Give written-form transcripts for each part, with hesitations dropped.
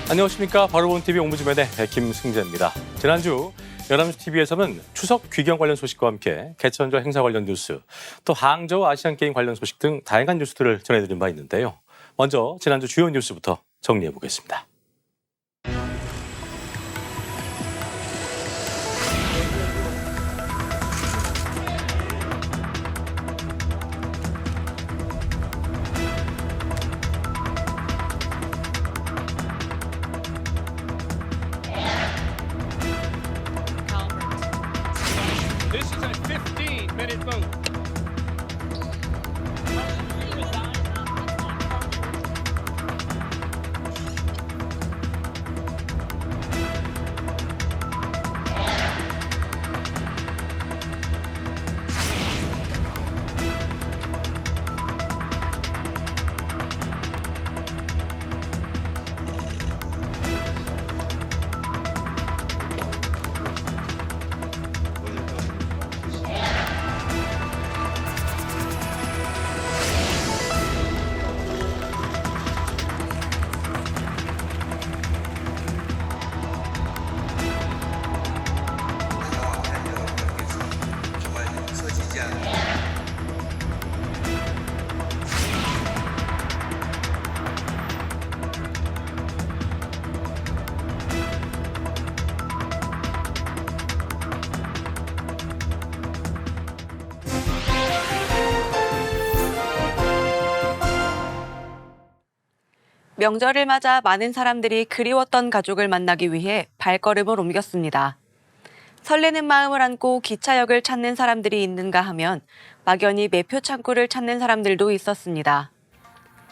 안녕하십니까. 바로본 TV 옹부즈맨의 김승재입니다. 지난주 연합뉴스 TV에서는 추석 귀경 관련 소식과 함께 개천절 행사 관련 뉴스, 또 항저우 아시안게임 관련 소식 등 다양한 뉴스들을 전해드린 바 있는데요. 먼저 지난주 주요 뉴스부터 정리해 보겠습니다. This is a 15-minute vote. 명절을 맞아 많은 사람들이 그리웠던 가족을 만나기 위해 발걸음을 옮겼습니다. 설레는 마음을 안고 기차역을 찾는 사람들이 있는가 하면 막연히 매표 창구를 찾는 사람들도 있었습니다.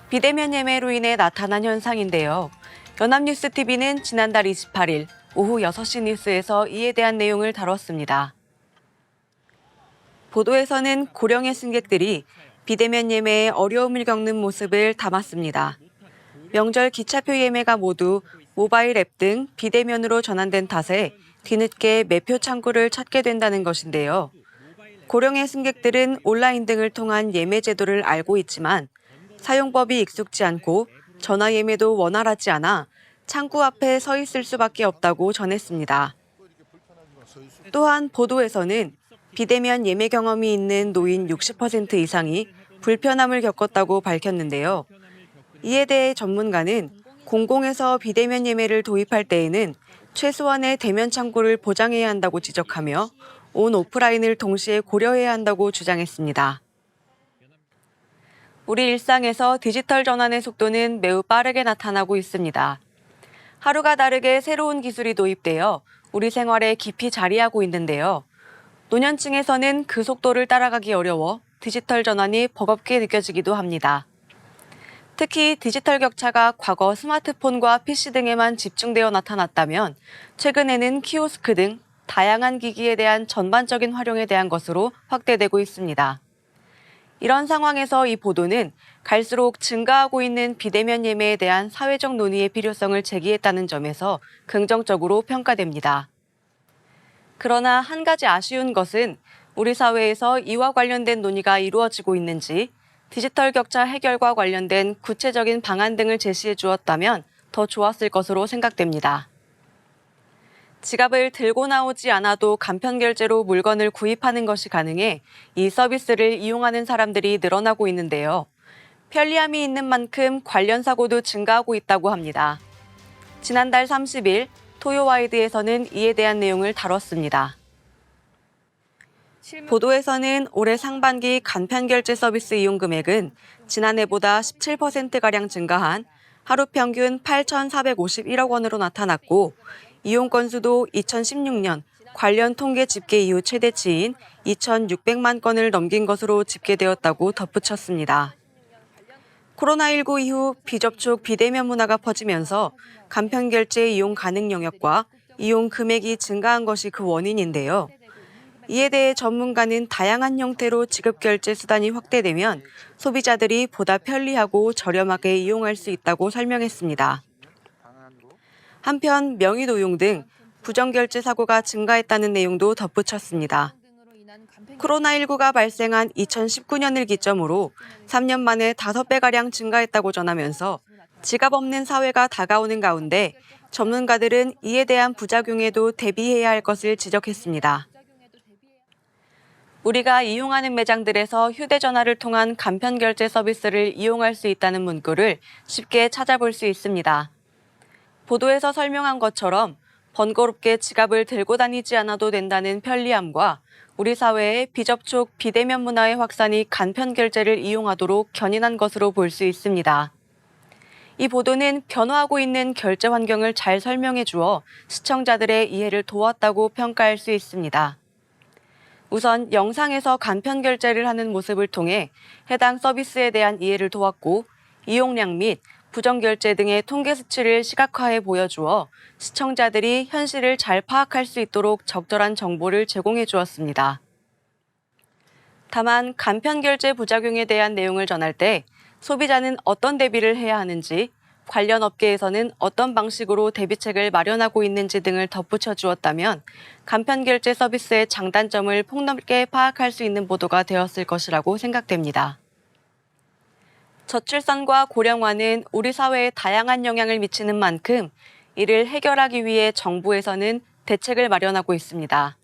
비대면 예매로 인해 나타난 현상인데요. 연합뉴스 TV는 지난달 28일 오후 6시 뉴스에서 이에 대한 내용을 다뤘습니다. 보도에서는 고령의 승객들이 비대면 예매에 어려움을 겪는 모습을 담았습니다. 명절 기차표 예매가 모두 모바일 앱 등 비대면으로 전환된 탓에 뒤늦게 매표 창구를 찾게 된다는 것인데요. 고령의 승객들은 온라인 등을 통한 예매 제도를 알고 있지만 사용법이 익숙지 않고 전화 예매도 원활하지 않아 창구 앞에 서 있을 수밖에 없다고 전했습니다. 또한 보도에서는 비대면 예매 경험이 있는 노인 60% 이상이 불편함을 겪었다고 밝혔는데요. 이에 대해 전문가는 공공에서 비대면 예매를 도입할 때에는 최소한의 대면 창구를 보장해야 한다고 지적하며 온 오프라인을 동시에 고려해야 한다고 주장했습니다. 우리 일상에서 디지털 전환의 속도는 매우 빠르게 나타나고 있습니다. 하루가 다르게 새로운 기술이 도입되어 우리 생활에 깊이 자리하고 있는데요. 노년층에서는 그 속도를 따라가기 어려워 디지털 전환이 버겁게 느껴지기도 합니다. 특히 디지털 격차가 과거 스마트폰과 PC 등에만 집중되어 나타났다면 최근에는 키오스크 등 다양한 기기에 대한 전반적인 활용에 대한 것으로 확대되고 있습니다. 이런 상황에서 이 보도는 갈수록 증가하고 있는 비대면 예매에 대한 사회적 논의의 필요성을 제기했다는 점에서 긍정적으로 평가됩니다. 그러나 한 가지 아쉬운 것은 우리 사회에서 이와 관련된 논의가 이루어지고 있는지 디지털 격차 해결과 관련된 구체적인 방안 등을 제시해 주었다면 더 좋았을 것으로 생각됩니다. 지갑을 들고 나오지 않아도 간편 결제로 물건을 구입하는 것이 가능해 이 서비스를 이용하는 사람들이 늘어나고 있는데요. 편리함이 있는 만큼 관련 사고도 증가하고 있다고 합니다. 지난달 30일 토요와이드에서는 이에 대한 내용을 다뤘습니다. 보도에서는 올해 상반기 간편결제 서비스 이용 금액은 지난해보다 17%가량 증가한 하루 평균 8,451억 원으로 나타났고 이용 건수도 2016년 관련 통계 집계 이후 최대치인 2,600만 건을 넘긴 것으로 집계되었다고 덧붙였습니다. 코로나19 이후 비접촉 비대면 문화가 퍼지면서 간편결제 이용 가능 영역과 이용 금액이 증가한 것이 그 원인인데요. 이에 대해 전문가는 다양한 형태로 지급결제 수단이 확대되면 소비자들이 보다 편리하고 저렴하게 이용할 수 있다고 설명했습니다. 한편 명의노용 등 부정결제 사고가 증가했다는 내용도 덧붙였습니다. 코로나19가 발생한 2019년을 기점으로 3년 만에 5배가량 증가했다고 전하면서 지갑 없는 사회가 다가오는 가운데 전문가들은 이에 대한 부작용에도 대비해야 할 것을 지적했습니다. 우리가 이용하는 매장들에서 휴대전화를 통한 간편결제 서비스를 이용할 수 있다는 문구를 쉽게 찾아볼 수 있습니다. 보도에서 설명한 것처럼 번거롭게 지갑을 들고 다니지 않아도 된다는 편리함과 우리 사회의 비접촉, 비대면 문화의 확산이 간편결제를 이용하도록 견인한 것으로 볼 수 있습니다. 이 보도는 변화하고 있는 결제 환경을 잘 설명해 주어 시청자들의 이해를 도왔다고 평가할 수 있습니다. 우선 영상에서 간편 결제를 하는 모습을 통해 해당 서비스에 대한 이해를 도왔고 이용량 및 부정 결제 등의 통계 수치를 시각화해 보여주어 시청자들이 현실을 잘 파악할 수 있도록 적절한 정보를 제공해 주었습니다. 다만 간편 결제 부작용에 대한 내용을 전할 때 소비자는 어떤 대비를 해야 하는지, 관련 업계에서는 어떤 방식으로 대비책을 마련하고 있는지 등을 덧붙여 주었다면 간편결제 서비스의 장단점을 폭넓게 파악할 수 있는 보도가 되었을 것이라고 생각됩니다. 저출산과 고령화는 우리 사회에 다양한 영향을 미치는 만큼 이를 해결하기 위해 정부에서는 대책을 마련하고 있습니다.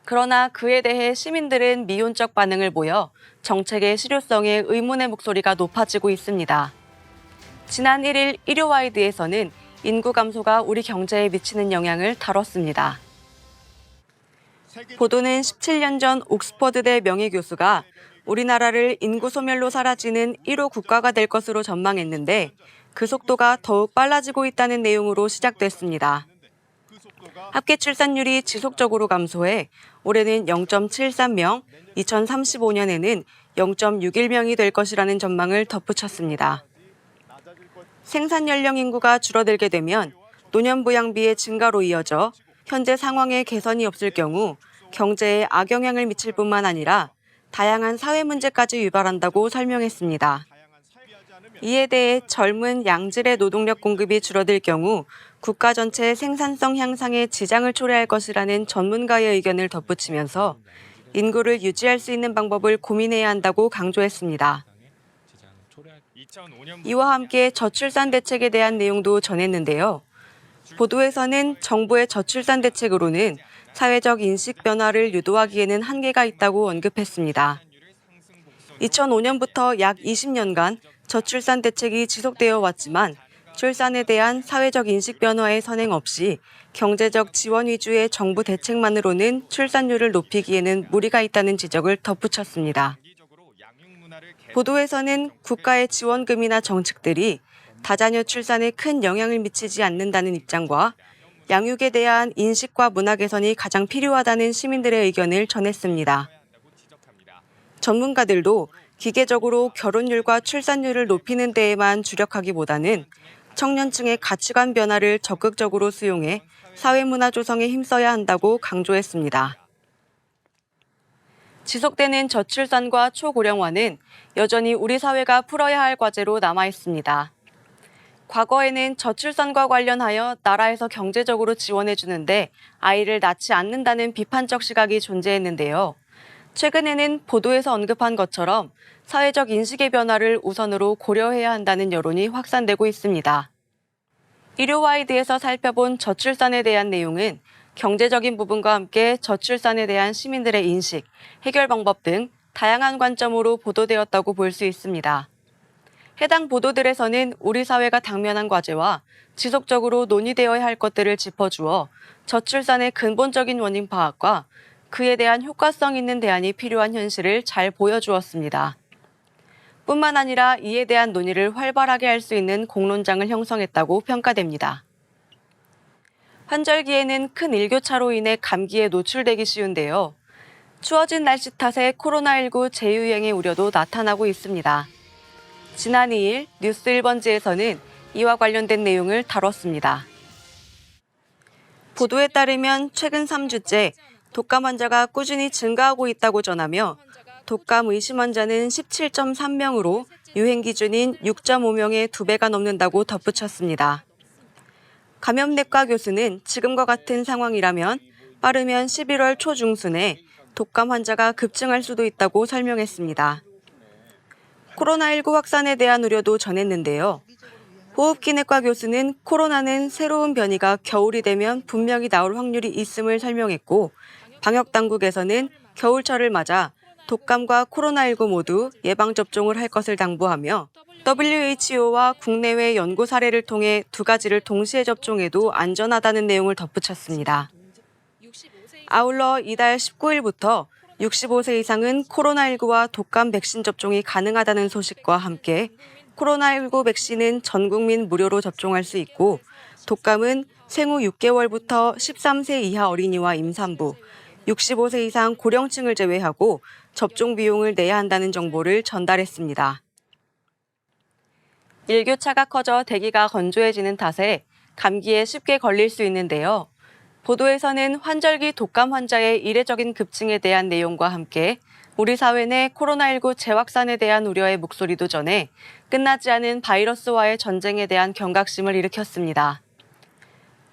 그러나 그에 대해 시민들은 미온적 반응을 보여 정책의 실효성에 의문의 목소리가 높아지고 있습니다. 지난 1일 일요와이드에서는 인구 감소가 우리 경제에 미치는 영향을 다뤘습니다. 보도는 17년 전 옥스퍼드대 명예교수가 우리나라를 인구 소멸로 사라지는 1호 국가가 될 것으로 전망했는데 그 속도가 더욱 빨라지고 있다는 내용으로 시작됐습니다. 합계 출산율이 지속적으로 감소해 올해는 0.73명, 2035년에는 0.61명이 될 것이라는 전망을 덧붙였습니다. 생산 연령 인구가 줄어들게 되면 노년 부양비의 증가로 이어져 현재 상황에 개선이 없을 경우 경제에 악영향을 미칠 뿐만 아니라 다양한 사회 문제까지 유발한다고 설명했습니다. 이에 대해 젊은 양질의 노동력 공급이 줄어들 경우 국가 전체 생산성 향상에 지장을 초래할 것이라는 전문가의 의견을 덧붙이면서 인구를 유지할 수 있는 방법을 고민해야 한다고 강조했습니다. 이와 함께 저출산 대책에 대한 내용도 전했는데요. 보도에서는 정부의 저출산 대책으로는 사회적 인식 변화를 유도하기에는 한계가 있다고 언급했습니다. 2005년부터 약 20년간 저출산 대책이 지속되어 왔지만 출산에 대한 사회적 인식 변화의 선행 없이 경제적 지원 위주의 정부 대책만으로는 출산율을 높이기에는 무리가 있다는 지적을 덧붙였습니다. 보도에서는 국가의 지원금이나 정책들이 다자녀 출산에 큰 영향을 미치지 않는다는 입장과 양육에 대한 인식과 문화 개선이 가장 필요하다는 시민들의 의견을 전했습니다. 전문가들도 기계적으로 결혼율과 출산율을 높이는 데에만 주력하기보다는 청년층의 가치관 변화를 적극적으로 수용해 사회문화 조성에 힘써야 한다고 강조했습니다. 지속되는 저출산과 초고령화는 여전히 우리 사회가 풀어야 할 과제로 남아 있습니다. 과거에는 저출산과 관련하여 나라에서 경제적으로 지원해 주는데 아이를 낳지 않는다는 비판적 시각이 존재했는데요. 최근에는 보도에서 언급한 것처럼 사회적 인식의 변화를 우선으로 고려해야 한다는 여론이 확산되고 있습니다. 일요와이드에서 살펴본 저출산에 대한 내용은 경제적인 부분과 함께 저출산에 대한 시민들의 인식, 해결 방법 등 다양한 관점으로 보도되었다고 볼 수 있습니다. 해당 보도들에서는 우리 사회가 당면한 과제와 지속적으로 논의되어야 할 것들을 짚어주어 저출산의 근본적인 원인 파악과 그에 대한 효과성 있는 대안이 필요한 현실을 잘 보여주었습니다. 뿐만 아니라 이에 대한 논의를 활발하게 할 수 있는 공론장을 형성했다고 평가됩니다. 환절기에는 큰 일교차로 인해 감기에 노출되기 쉬운데요. 추워진 날씨 탓에 코로나19 재유행의 우려도 나타나고 있습니다. 지난 2일 뉴스 1번지에서는 이와 관련된 내용을 다뤘습니다. 보도에 따르면 최근 3주째 독감 환자가 꾸준히 증가하고 있다고 전하며 독감 의심 환자는 17.3명으로 유행 기준인 6.5명의 2배가 넘는다고 덧붙였습니다. 감염내과 교수는 지금과 같은 상황이라면 빠르면 11월 초중순에 독감 환자가 급증할 수도 있다고 설명했습니다. 코로나19 확산에 대한 우려도 전했는데요. 호흡기내과 교수는 코로나는 새로운 변이가 겨울이 되면 분명히 나올 확률이 있음을 설명했고, 방역당국에서는 겨울철을 맞아 독감과 코로나19 모두 예방접종을 할 것을 당부하며 WHO와 국내외 연구 사례를 통해 두 가지를 동시에 접종해도 안전하다는 내용을 덧붙였습니다. 아울러 이달 19일부터 65세 이상은 코로나19와 독감 백신 접종이 가능하다는 소식과 함께 코로나19 백신은 전 국민 무료로 접종할 수 있고 독감은 생후 6개월부터 13세 이하 어린이와 임산부, 65세 이상 고령층을 제외하고 접종 비용을 내야 한다는 정보를 전달했습니다. 일교차가 커져 대기가 건조해지는 탓에 감기에 쉽게 걸릴 수 있는데요. 보도에서는 환절기 독감 환자의 이례적인 급증에 대한 내용과 함께 우리 사회 내 코로나19 재확산에 대한 우려의 목소리도 전해 끝나지 않은 바이러스와의 전쟁에 대한 경각심을 일으켰습니다.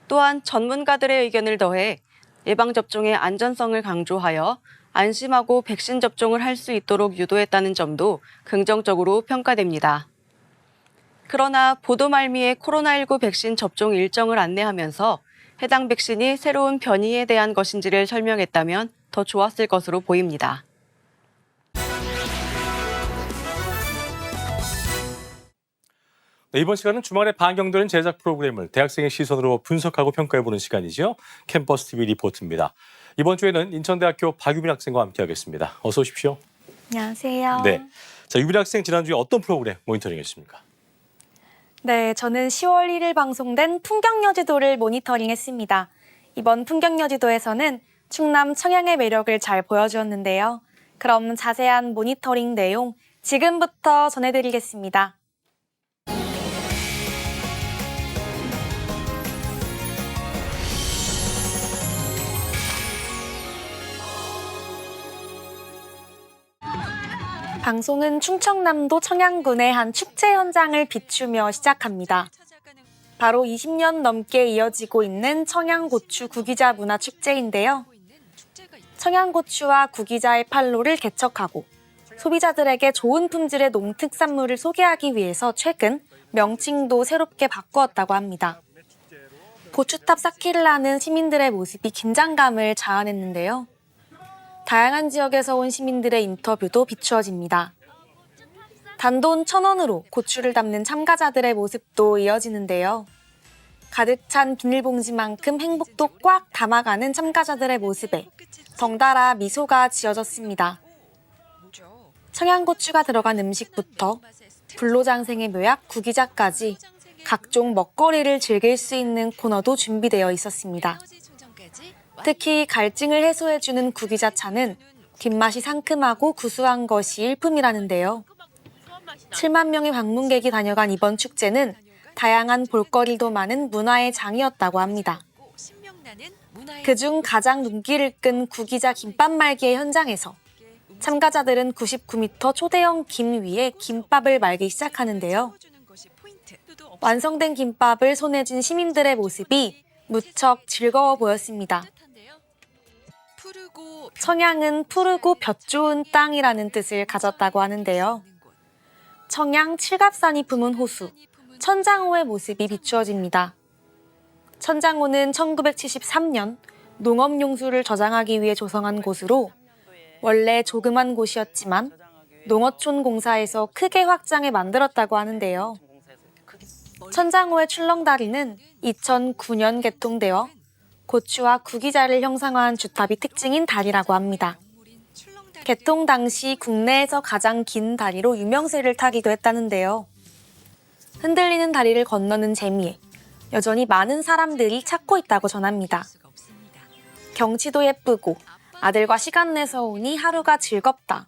또한 전문가들의 의견을 더해 예방접종의 안전성을 강조하여 안심하고 백신 접종을 할 수 있도록 유도했다는 점도 긍정적으로 평가됩니다. 그러나 보도 말미에 코로나19 백신 접종 일정을 안내하면서 해당 백신이 새로운 변이에 대한 것인지를 설명했다면 더 좋았을 것으로 보입니다. 네, 이번 시간은 주말에 반경되는 제작 프로그램을 대학생의 시선으로 분석하고 평가해보는 시간이죠. 캠퍼스 TV 리포트입니다. 이번 주에는 인천대학교 박유빈 학생과 함께하겠습니다. 어서 오십시오. 안녕하세요. 네, 자 유빈 학생 지난주에 어떤 프로그램 모니터링했습니까? 네, 저는 10월 1일 방송된 풍경여지도를 모니터링했습니다. 이번 풍경여지도에서는 충남 청양의 매력을 잘 보여주었는데요. 그럼 자세한 모니터링 내용 지금부터 전해드리겠습니다. 방송은 충청남도 청양군의 한 축제 현장을 비추며 시작합니다. 바로 20년 넘게 이어지고 있는 청양고추 구기자 문화축제인데요. 청양고추와 구기자의 판로를 개척하고 소비자들에게 좋은 품질의 농특산물을 소개하기 위해서 최근 명칭도 새롭게 바꾸었다고 합니다. 고추탑 쌓기를 하는 시민들의 모습이 긴장감을 자아냈는데요. 다양한 지역에서 온 시민들의 인터뷰도 비추어집니다. 단돈 1,000원으로 고추를 담는 참가자들의 모습도 이어지는데요. 가득 찬 비닐봉지만큼 행복도 꽉 담아가는 참가자들의 모습에 덩달아 미소가 지어졌습니다. 청양고추가 들어간 음식부터 불로장생의 묘약 구기자까지 각종 먹거리를 즐길 수 있는 코너도 준비되어 있었습니다. 특히 갈증을 해소해주는 구기자차는 뒷맛이 상큼하고 구수한 것이 일품이라는데요. 7만 명의 방문객이 다녀간 이번 축제는 다양한 볼거리도 많은 문화의 장이었다고 합니다. 그중 가장 눈길을 끈 구기자 김밥 말기의 현장에서 참가자들은 99m 초대형 김 위에 김밥을 말기 시작하는데요. 완성된 김밥을 손에 쥔 시민들의 모습이 무척 즐거워 보였습니다. 청양은 푸르고 볕 좋은 땅이라는 뜻을 가졌다고 하는데요. 청양 칠갑산이 품은 호수, 천장호의 모습이 비추어집니다. 천장호는 1973년 농업용수를 저장하기 위해 조성한 곳으로 원래 조그만 곳이었지만 농어촌 공사에서 크게 확장해 만들었다고 하는데요. 천장호의 출렁다리는 2009년 개통되어 고추와 구기자를 형상화한 주탑이 특징인 다리라고 합니다. 개통 당시 국내에서 가장 긴 다리로 유명세를 타기도 했다는데요. 흔들리는 다리를 건너는 재미에 여전히 많은 사람들이 찾고 있다고 전합니다. 경치도 예쁘고 아들과 시간 내서 오니 하루가 즐겁다.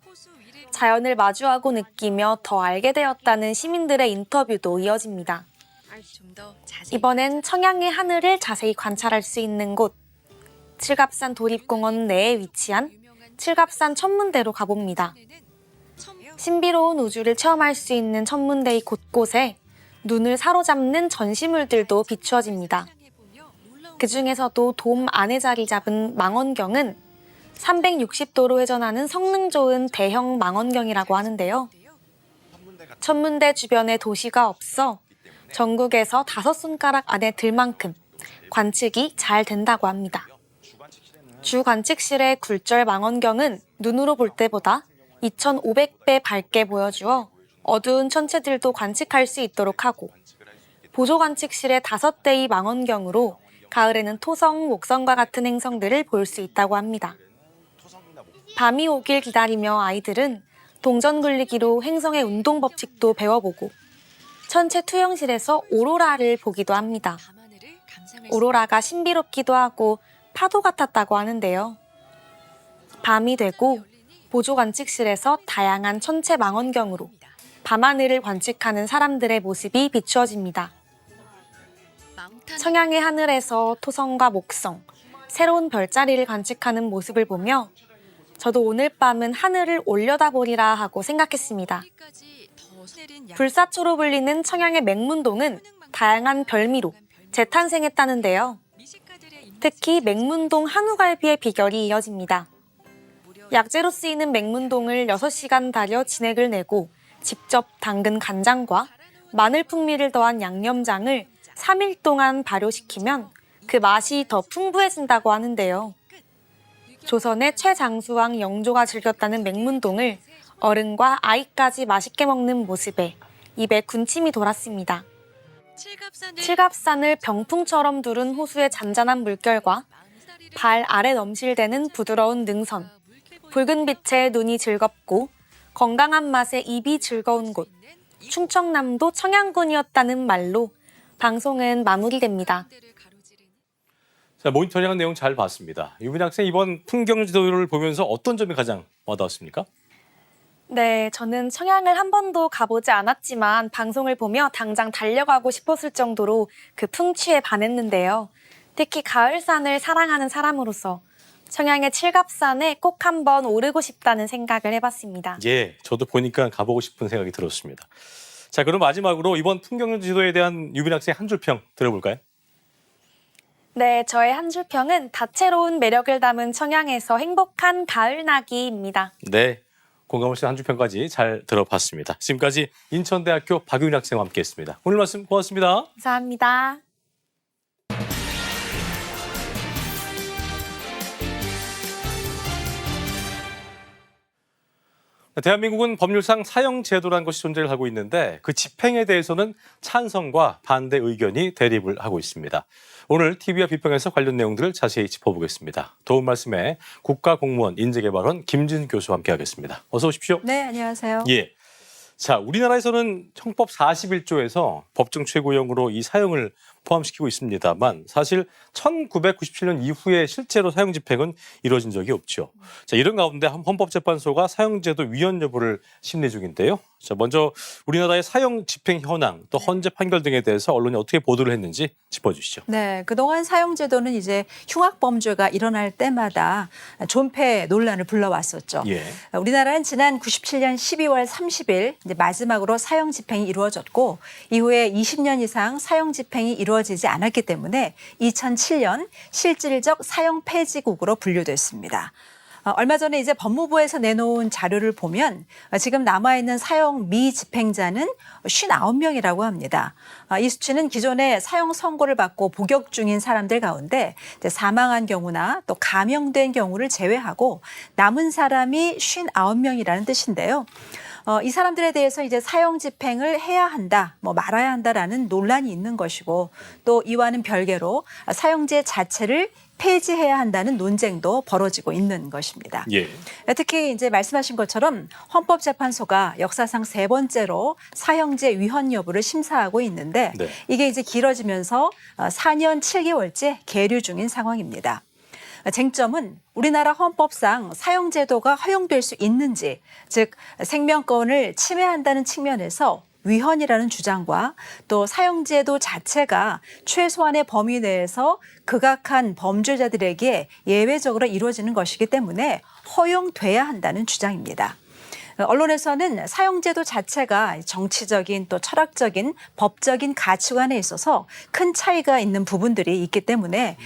자연을 마주하고 느끼며 더 알게 되었다는 시민들의 인터뷰도 이어집니다. 이번엔 청양의 하늘을 자세히 관찰할 수 있는 곳, 칠갑산 도립공원 내에 위치한 칠갑산 천문대로 가봅니다. 신비로운 우주를 체험할 수 있는 천문대의 곳곳에 눈을 사로잡는 전시물들도 비추어집니다. 그 중에서도 돔 안에 자리 잡은 망원경은 360도로 회전하는 성능 좋은 대형 망원경이라고 하는데요. 천문대 주변에 도시가 없어 전국에서 5손가락 안에 들 만큼 관측이 잘 된다고 합니다. 주 관측실의 굴절 망원경은 눈으로 볼 때보다 2,500배 밝게 보여주어 어두운 천체들도 관측할 수 있도록 하고, 보조 관측실의 5대의 망원경으로 가을에는 토성, 목성과 같은 행성들을 볼 수 있다고 합니다. 밤이 오길 기다리며 아이들은 동전 굴리기로 행성의 운동 법칙도 배워보고 천체 투영실에서 오로라를 보기도 합니다. 오로라가 신비롭기도 하고 파도 같았다고 하는데요. 밤이 되고 보조 관측실에서 다양한 천체 망원경으로 밤하늘을 관측하는 사람들의 모습이 비추어집니다. 청양의 하늘에서 토성과 목성, 새로운 별자리를 관측하는 모습을 보며 저도 오늘 밤은 하늘을 올려다보리라 하고 생각했습니다. 불사초로 불리는 청양의 맹문동은 다양한 별미로 재탄생했다는데요. 특히 맹문동 한우갈비의 비결이 이어집니다. 약재로 쓰이는 맹문동을 6시간 달여 진액을 내고 직접 담근 간장과 마늘 풍미를 더한 양념장을 3일 동안 발효시키면 그 맛이 더 풍부해진다고 하는데요. 조선의 최장수왕 영조가 즐겼다는 맹문동을 어른과 아이까지 맛있게 먹는 모습에 입에 군침이 돌았습니다. 칠갑산을 병풍처럼 두른 호수의 잔잔한 물결과 발 아래 넘실대는 부드러운 능선, 붉은 빛에 눈이 즐겁고 건강한 맛에 입이 즐거운 곳, 충청남도 청양군이었다는 말로 방송은 마무리됩니다. 자, 모니터링한 내용 잘 봤습니다. 유빈 학생, 이번 풍경 지도를 보면서 어떤 점이 가장 와닿았습니까? 네, 저는 청양을 한 번도 가보지 않았지만 방송을 보며 당장 달려가고 싶었을 정도로 그 풍취에 반했는데요. 특히 가을산을 사랑하는 사람으로서 청양의 칠갑산에 꼭 한번 오르고 싶다는 생각을 해봤습니다. 예, 저도 보니까 가보고 싶은 생각이 들었습니다. 자, 그럼 마지막으로 이번 풍경 지도에 대한 유빈 학생 한 줄 평 들어볼까요? 네, 저의 한 줄 평은 다채로운 매력을 담은 청양에서 행복한 가을나기입니다. 네, 공감을 쓰는 한 줄 평까지 잘 들어봤습니다. 지금까지 인천대학교 박유인 학생과 함께했습니다. 오늘 말씀 고맙습니다. 감사합니다. 대한민국은 법률상 사형제도라는 것이 존재를 하고 있는데 그 집행에 대해서는 찬성과 반대 의견이 대립을 하고 있습니다. 오늘 TV와 비평에서 관련 내용들을 자세히 짚어보겠습니다. 도움 말씀에 국가공무원 인재개발원 김진 교수와 함께하겠습니다. 어서 오십시오. 네, 안녕하세요. 예. 자, 우리나라에서는 형법 41조에서 법정 최고형으로 이 사형을 포함시키고 있습니다만 사실 1997년 이후에 실제로 사형 집행은 이루어진 적이 없죠. 자, 이런 가운데 헌법재판소가 사형제도 위헌 여부를 심리 중인데요. 자, 먼저 우리나라의 사형 집행 현황 또 헌재 판결 등에 대해서 언론이 어떻게 보도를 했는지 짚어주시죠. 네, 그동안 사형제도는 이제 흉악범죄가 일어날 때마다 존폐 논란을 불러왔었죠. 예. 우리나라는 지난 97년 12월 30일 이제 마지막으로 사형 집행이 이루어졌고 이후에 20년 이상 사형 집행이 이루어지지 않았기 때문에 2007년 실질적 사형 폐지국으로 분류됐습니다. 얼마 전에 이제 법무부에서 내놓은 자료를 보면 지금 남아있는 사형 미집행자는 59명이라고 합니다. 이 수치는 기존에 사형 선고를 받고 복역 중인 사람들 가운데 사망한 경우나 또 감형된 경우를 제외하고 남은 사람이 59명이라는 뜻인데요. 이 사람들에 대해서 이제 사형 집행을 해야 한다, 말아야 한다라는 논란이 있는 것이고 또 이와는 별개로 사형제 자체를 폐지해야 한다는 논쟁도 벌어지고 있는 것입니다. 예. 특히 이제 말씀하신 것처럼 헌법재판소가 역사상 3번째로 사형제 위헌 여부를 심사하고 있는데 네. 이게 이제 길어지면서 4년 7개월째 계류 중인 상황입니다. 쟁점은 우리나라 헌법상 사형제도가 허용될 수 있는지, 즉 생명권을 침해한다는 측면에서 위헌이라는 주장과 또 사형제도 자체가 최소한의 범위 내에서 극악한 범죄자들에게 예외적으로 이루어지는 것이기 때문에 허용돼야 한다는 주장입니다. 언론에서는 사형제도 자체가 정치적인 또 철학적인 법적인 가치관에 있어서 큰 차이가 있는 부분들이 있기 때문에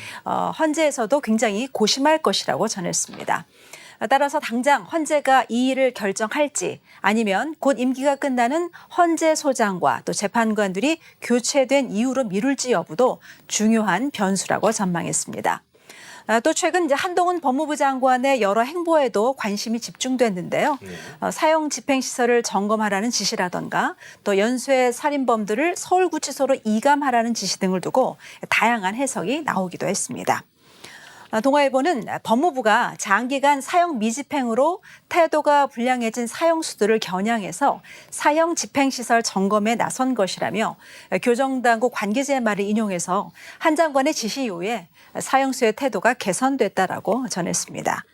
헌재에서도 굉장히 고심할 것이라고 전했습니다. 따라서 당장 헌재가 이 일을 결정할지 아니면 곧 임기가 끝나는 헌재 소장과 또 재판관들이 교체된 이후로 미룰지 여부도 중요한 변수라고 전망했습니다. 또 최근 이제 한동훈 법무부 장관의 여러 행보에도 관심이 집중됐는데요. 사형 집행시설을 점검하라는 지시라던가 또 연쇄 살인범들을 서울구치소로 이감하라는 지시 등을 두고 다양한 해석이 나오기도 했습니다. 동아일보는 법무부가 장기간 사형 미집행으로 태도가 불량해진 사형수들을 겨냥해서 사형 집행시설 점검에 나선 것이라며 교정당국 관계자의 말을 인용해서 한 장관의 지시 이후에 사형수의 태도가 개선됐다라고 전했습니다.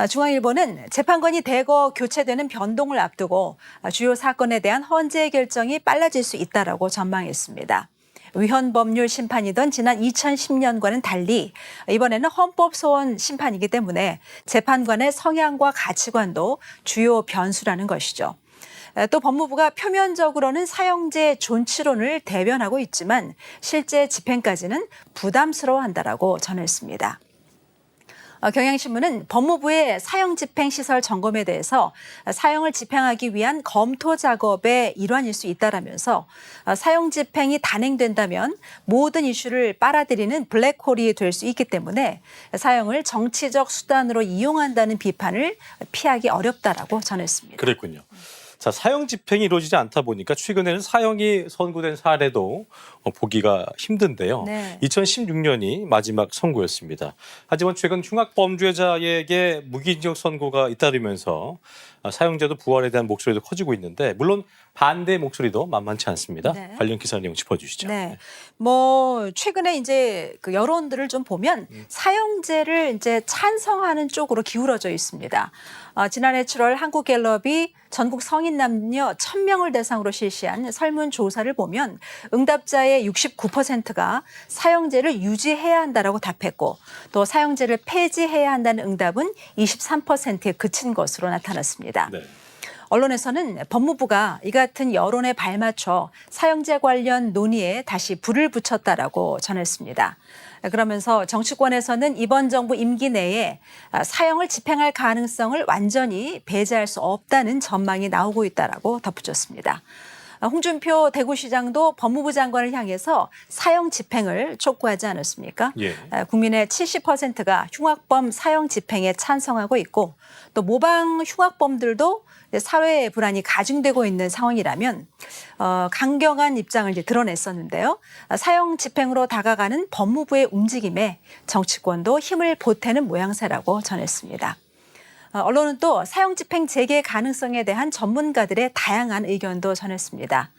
중앙일보는 재판관이 대거 교체되는 변동을 앞두고 주요 사건에 대한 헌재의 결정이 빨라질 수 있다라고 전망했습니다. 위헌법률 심판이던 지난 2010년과는 달리 이번에는 헌법소원 심판이기 때문에 재판관의 성향과 가치관도 주요 변수라는 것이죠. 또 법무부가 표면적으로는 사형제 존치론을 대변하고 있지만 실제 집행까지는 부담스러워한다라고 전했습니다. 경향신문은 법무부의 사형 집행 시설 점검에 대해서 사형을 집행하기 위한 검토 작업의 일환일 수 있다라면서 사형 집행이 단행된다면 모든 이슈를 빨아들이는 블랙홀이 될 수 있기 때문에 사형을 정치적 수단으로 이용한다는 비판을 피하기 어렵다라고 전했습니다. 그랬군요. 자, 사형 집행이 이루어지지 않다 보니까 최근에는 사형이 선고된 사례도 보기가 힘든데요. 네. 2016년이 마지막 선고였습니다. 하지만 최근 흉악 범죄자에게 무기징역 선고가 잇따르면서 사형제도 부활에 대한 목소리도 커지고 있는데 물론 반대 목소리도 만만치 않습니다. 네. 관련 기사 내용 짚어주시죠. 네. 최근에 이제 그 여론들을 좀 보면 사형제를 이제 찬성하는 쪽으로 기울어져 있습니다. 지난해 7월 한국갤럽이 전국 성인 남녀 1000명을 대상으로 실시한 설문조사를 보면 응답자의 69%가 사형제를 유지해야 한다라고 답했고 또 사형제를 폐지해야 한다는 응답은 23%에 그친 것으로 나타났습니다. 네. 언론에서는 법무부가 이 같은 여론에 발맞춰 사형제 관련 논의에 다시 불을 붙였다라고 전했습니다. 그러면서 정치권에서는 이번 정부 임기 내에 사형을 집행할 가능성을 완전히 배제할 수 없다는 전망이 나오고 있다라고 덧붙였습니다. 홍준표 대구시장도 법무부 장관을 향해서 사형 집행을 촉구하지 않았습니까? 예. 국민의 70%가 흉악범 사형 집행에 찬성하고 있고 또 모방 흉악범들도 사회 불안이 가중되고 있는 상황이라면 강경한 입장을 이제 드러냈었는데요. 사형 집행으로 다가가는 법무부의 움직임에 정치권도 힘을 보태는 모양새라고 전했습니다. 언론은 또 사형 집행 재개 가능성에 대한 전문가들의 다양한 의견도 전했습니다.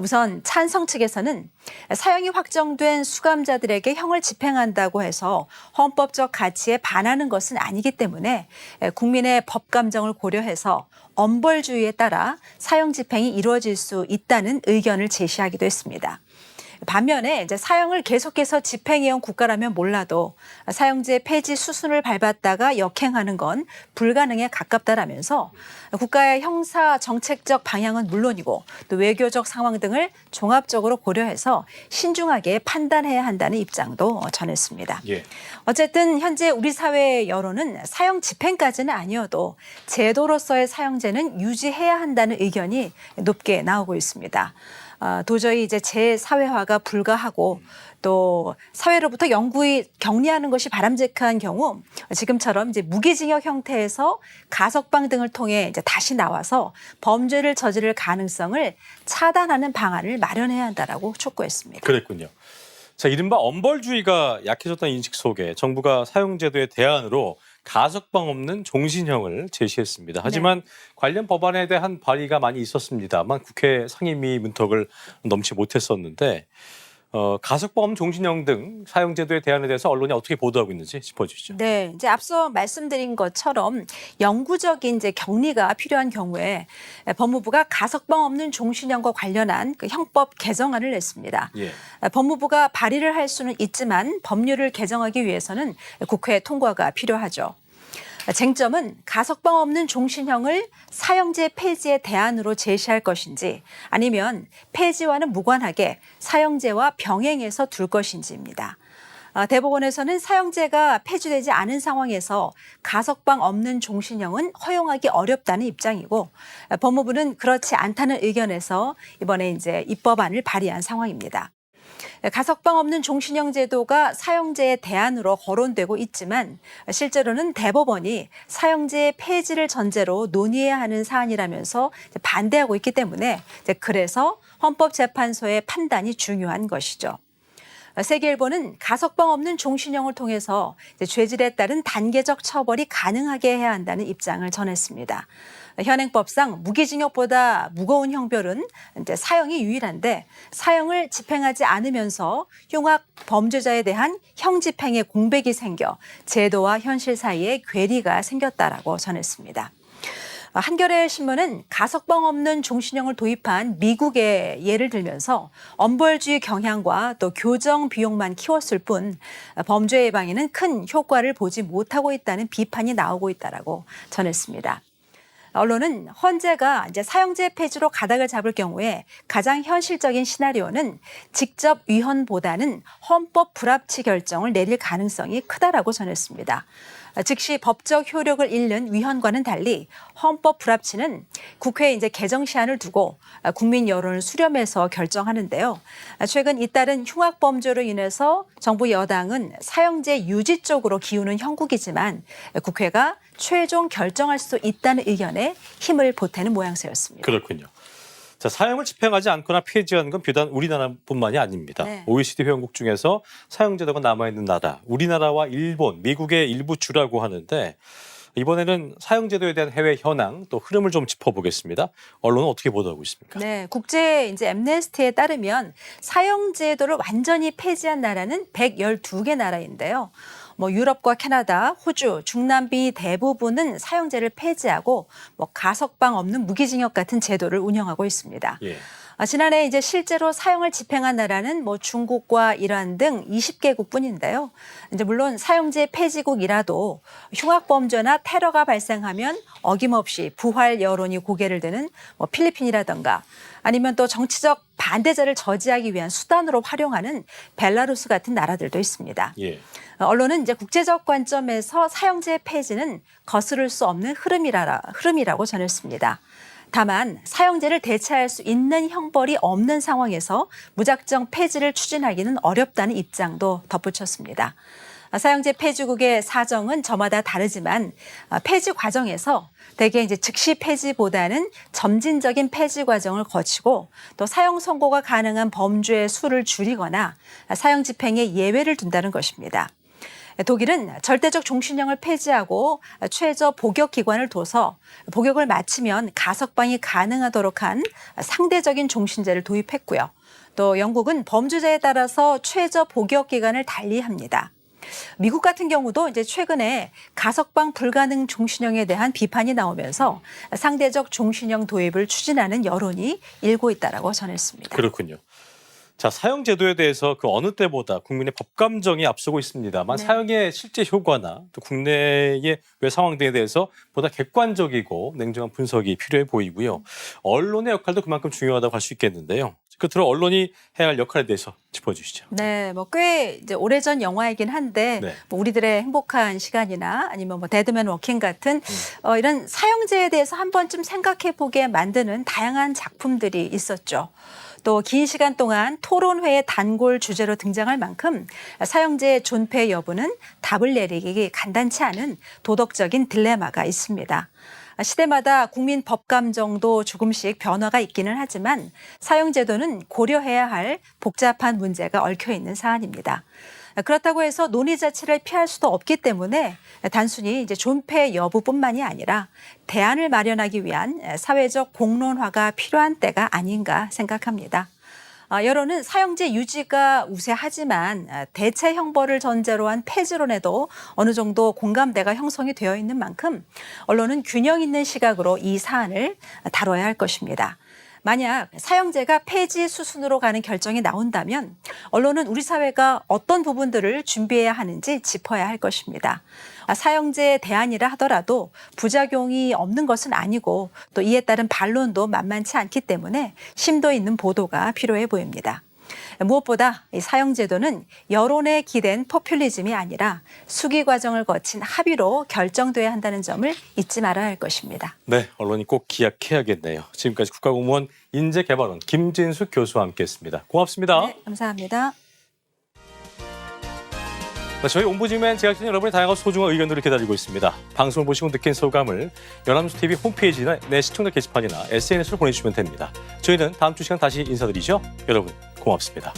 우선 찬성 측에서는 사형이 확정된 수감자들에게 형을 집행한다고 해서 헌법적 가치에 반하는 것은 아니기 때문에 국민의 법 감정을 고려해서 엄벌주의에 따라 사형 집행이 이루어질 수 있다는 의견을 제시하기도 했습니다. 반면에 이제 사형을 계속해서 집행해온 국가라면 몰라도 사형제 폐지 수순을 밟았다가 역행하는 건 불가능에 가깝다라면서 국가의 형사 정책적 방향은 물론이고 또 외교적 상황 등을 종합적으로 고려해서 신중하게 판단해야 한다는 입장도 전했습니다. 예. 어쨌든 현재 우리 사회의 여론은 사형 집행까지는 아니어도 제도로서의 사형제는 유지해야 한다는 의견이 높게 나오고 있습니다. 도저히 이제 재사회화가 불가하고 또 사회로부터 영구히 격리하는 것이 바람직한 경우 지금처럼 이제 무기징역 형태에서 가석방 등을 통해 이제 다시 나와서 범죄를 저지를 가능성을 차단하는 방안을 마련해야 한다라고 촉구했습니다. 그랬군요. 자, 이른바 엄벌주의가 약해졌다는 인식 속에 정부가 사형제도의 대안으로 가석방 없는 종신형을 제시했습니다. 하지만 관련 법안에 대한 발의가 많이 있었습니다만 국회 상임위 문턱을 넘지 못했었는데 가석방 없는 종신형 등 사형제도의 대안에 대해서 언론이 어떻게 보도하고 있는지 짚어주시죠. 네, 이제 앞서 말씀드린 것처럼 영구적인 이제 격리가 필요한 경우에 법무부가 가석방 없는 종신형과 관련한 그 형법 개정안을 냈습니다. 예. 법무부가 발의를 할 수는 있지만 법률을 개정하기 위해서는 국회 통과가 필요하죠. 쟁점은 가석방 없는 종신형을 사형제 폐지의 대안으로 제시할 것인지 아니면 폐지와는 무관하게 사형제와 병행해서 둘 것인지입니다. 대법원에서는 사형제가 폐지되지 않은 상황에서 가석방 없는 종신형은 허용하기 어렵다는 입장이고 법무부는 그렇지 않다는 의견에서 이번에 이제 입법안을 발의한 상황입니다. 가석방 없는 종신형 제도가 사형제의 대안으로 거론되고 있지만 실제로는 대법원이 사형제의 폐지를 전제로 논의해야 하는 사안이라면서 반대하고 있기 때문에 그래서 헌법재판소의 판단이 중요한 것이죠. 세계일보는 가석방 없는 종신형을 통해서 죄질에 따른 단계적 처벌이 가능하게 해야 한다는 입장을 전했습니다. 현행법상 무기징역보다 무거운 형벌은 이제 사형이 유일한데 사형을 집행하지 않으면서 흉악 범죄자에 대한 형집행의 공백이 생겨 제도와 현실 사이에 괴리가 생겼다라고 전했습니다. 한겨레 신문은 가석방 없는 종신형을 도입한 미국의 예를 들면서 엄벌주의 경향과 또 교정 비용만 키웠을 뿐 범죄 예방에는 큰 효과를 보지 못하고 있다는 비판이 나오고 있다라고 전했습니다. 언론은 헌재가 이제 사형제 폐지로 가닥을 잡을 경우에 가장 현실적인 시나리오는 직접 위헌보다는 헌법 불합치 결정을 내릴 가능성이 크다라고 전했습니다. 즉시 법적 효력을 잃는 위헌과는 달리 헌법 불합치는 국회에 이제 개정 시한을 두고 국민 여론을 수렴해서 결정하는데요. 최근 잇따른 흉악 범죄로 인해서 정부 여당은 사형제 유지 쪽으로 기우는 형국이지만 국회가 최종 결정할 수 있다는 의견에 힘을 보태는 모양새였습니다. 그렇군요. 자, 사형을 집행하지 않거나 폐지하는 건 비단 우리나라뿐만이 아닙니다. 네. OECD 회원국 중에서 사형제도가 남아있는 나라, 우리나라와 일본, 미국의 일부 주라고 하는데 이번에는 사형제도에 대한 해외 현황 또 흐름을 좀 짚어보겠습니다. 언론은 어떻게 보도하고 있습니까? 네, 국제 이제 앰네스티에 따르면 사형제도를 완전히 폐지한 나라는 112개 나라인데요. 유럽과 캐나다, 호주, 중남미 대부분은 사형제를 폐지하고 가석방 없는 무기징역 같은 제도를 운영하고 있습니다. 예. 지난해 이제 실제로 사형을 집행한 나라는 중국과 이란 등 20개국뿐인데요. 이제 물론 사형제 폐지국이라도 흉악 범죄나 테러가 발생하면 어김없이 부활 여론이 고개를 드는 필리핀이라든가 아니면 또 정치적 반대자를 저지하기 위한 수단으로 활용하는 벨라루스 같은 나라들도 있습니다. 예. 언론은 이제 국제적 관점에서 사형제 폐지는 거스를 수 없는 흐름이라고 전했습니다. 다만 사형제를 대체할 수 있는 형벌이 없는 상황에서 무작정 폐지를 추진하기는 어렵다는 입장도 덧붙였습니다. 사형제 폐지국의 사정은 저마다 다르지만 폐지 과정에서 대개 이제 즉시 폐지보다는 점진적인 폐지 과정을 거치고 또 사형 선고가 가능한 범죄의 수를 줄이거나 사형 집행에 예외를 둔다는 것입니다. 독일은 절대적 종신형을 폐지하고 최저 복역 기관을 둬서 복역을 마치면 가석방이 가능하도록 한 상대적인 종신제를 도입했고요. 또 영국은 범죄자에 따라서 최저 복역 기간을 달리합니다. 미국 같은 경우도 이제 최근에 가석방 불가능 종신형에 대한 비판이 나오면서 상대적 종신형 도입을 추진하는 여론이 일고 있다라고 전했습니다. 그렇군요. 자, 사형 제도에 대해서 그 어느 때보다 국민의 법 감정이 앞서고 있습니다만 네. 사형의 실제 효과나 또 국내의 외 상황 등에 대해서 보다 객관적이고 냉정한 분석이 필요해 보이고요. 언론의 역할도 그만큼 중요하다고 할 수 있겠는데요. 끝으로 언론이 해야 할 역할에 대해서 짚어주시죠. 네, 꽤 이제 오래전 영화이긴 한데 네. 우리들의 행복한 시간이나 아니면 데드맨 워킹 같은 이런 사형제에 대해서 한 번쯤 생각해 보게 만드는 다양한 작품들이 있었죠. 또 긴 시간 동안 토론회의 단골 주제로 등장할 만큼 사형제의 존폐 여부는 답을 내리기 간단치 않은 도덕적인 딜레마가 있습니다. 시대마다 국민 법 감정도 조금씩 변화가 있기는 하지만 사형제도는 고려해야 할 복잡한 문제가 얽혀 있는 사안입니다. 그렇다고 해서 논의 자체를 피할 수도 없기 때문에 단순히 이제 존폐 여부뿐만이 아니라 대안을 마련하기 위한 사회적 공론화가 필요한 때가 아닌가 생각합니다. 여론은 사형제 유지가 우세하지만 대체 형벌을 전제로 한 폐지론에도 어느 정도 공감대가 형성이 되어 있는 만큼 언론은 균형 있는 시각으로 이 사안을 다뤄야 할 것입니다. 만약 사형제가 폐지 수순으로 가는 결정이 나온다면 언론은 우리 사회가 어떤 부분들을 준비해야 하는지 짚어야 할 것입니다. 사형제의 대안이라 하더라도 부작용이 없는 것은 아니고 또 이에 따른 반론도 만만치 않기 때문에 심도 있는 보도가 필요해 보입니다. 무엇보다 이 사형제도는 여론에 기댄 포퓰리즘이 아니라 수기 과정을 거친 합의로 결정돼야 한다는 점을 잊지 말아야 할 것입니다. 네, 언론이 꼭 기약해야겠네요. 지금까지 국가공무원 인재개발원 김진숙 교수와 함께했습니다. 고맙습니다. 네, 감사합니다. 네, 저희 옴부즈맨 제작진 여러분의 다양한 소중한 의견들을 기다리고 있습니다. 방송을 보시고 느낀 소감을 연합뉴스 TV 홈페이지나 내 시청자 게시판이나 SNS로 보내주시면 됩니다. 저희는 다음 주 시간 다시 인사드리죠. 여러분 고맙습니다.